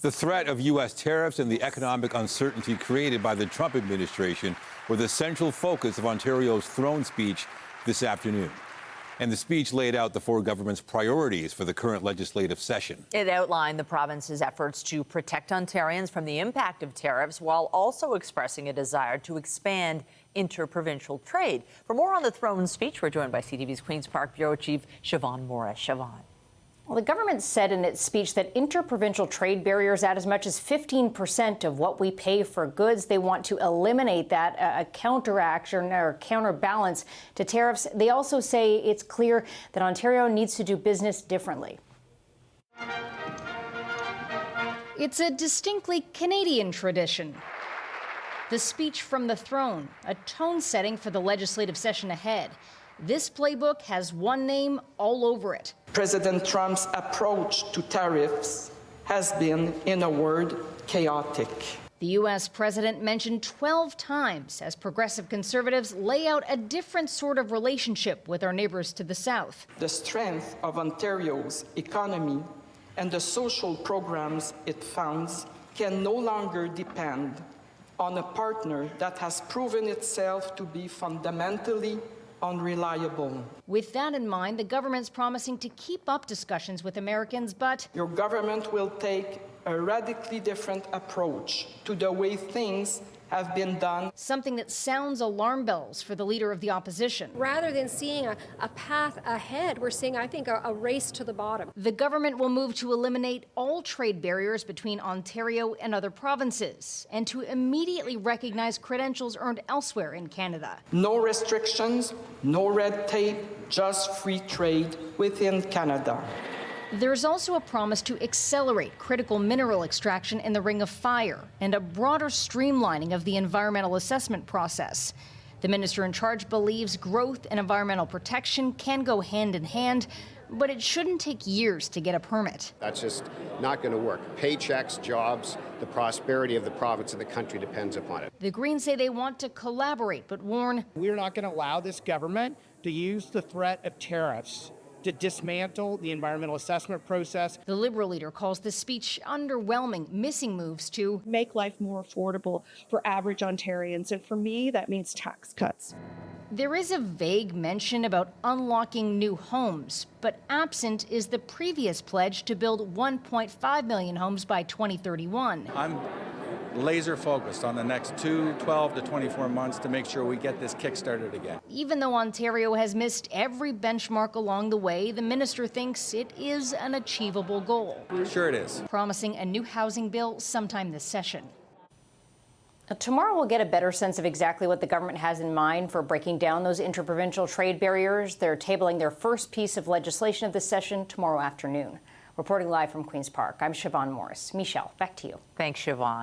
The threat of U.S. tariffs and the economic uncertainty created by the Trump administration were the central focus of Ontario's throne speech this afternoon. And the speech laid out the four government's priorities for the current legislative session. It outlined the province's efforts to protect Ontarians from the impact of tariffs while also expressing a desire to expand interprovincial trade. For more on the throne speech, we're joined by CTV's Queen's Park Bureau Chief Siobhan Morris. Siobhan. Well, the government said in its speech that interprovincial trade barriers add as much as 15% of what we pay for goods. They want to eliminate that, a counteraction or counterbalance to tariffs. They also say it's clear that Ontario needs to do business differently. It's a distinctly Canadian tradition. The speech from the throne, a tone setting for the legislative session ahead. This playbook has one name all over it. President Trump's approach to tariffs has been, in a word, chaotic. The U.S. president mentioned 12 times as progressive conservatives lay out a different sort of relationship with our neighbors to the south. The strength of Ontario's economy and the social programs it funds can no longer depend on a partner that has proven itself to be fundamentally unreliable. With that in mind, the government's promising to keep up discussions with Americans, but your government will take a radically different approach to the way things have been done. Something that sounds alarm bells for the leader of the opposition. Rather than seeing a path ahead, we're seeing, I think, a race to the bottom. The government will move to eliminate all trade barriers between Ontario and other provinces and to immediately recognize credentials earned elsewhere in Canada. No restrictions, no red tape, just free trade within Canada. There's also a promise to accelerate critical mineral extraction in the Ring of Fire and a broader streamlining of the environmental assessment process. The minister in charge believes growth and environmental protection can go hand in hand, but it shouldn't take years to get a permit. That's just not going to work. Paychecks, jobs, the prosperity of the province and the country depends upon it. The Greens say they want to collaborate, but warn we're not going to allow this government to use the threat of tariffs to dismantle the environmental assessment process. The Liberal leader calls the speech underwhelming, missing moves to make life more affordable for average Ontarians. And for me, that means tax cuts. There is a vague mention about unlocking new homes, but absent is the previous pledge to build 1.5 million homes by 2031. I'm laser focused on the next 12 to 24 months to make sure we get this kick-started again. Even though Ontario has missed every benchmark along the way, the minister thinks it is an achievable goal. Sure it is. Promising a new housing bill sometime this session. Now, tomorrow we'll get a better sense of exactly what the government has in mind for breaking down those interprovincial trade barriers. They're tabling their first piece of legislation of this session tomorrow afternoon. Reporting live from Queen's Park, I'm Siobhan Morris. Michelle, back to you. Thanks, Siobhan.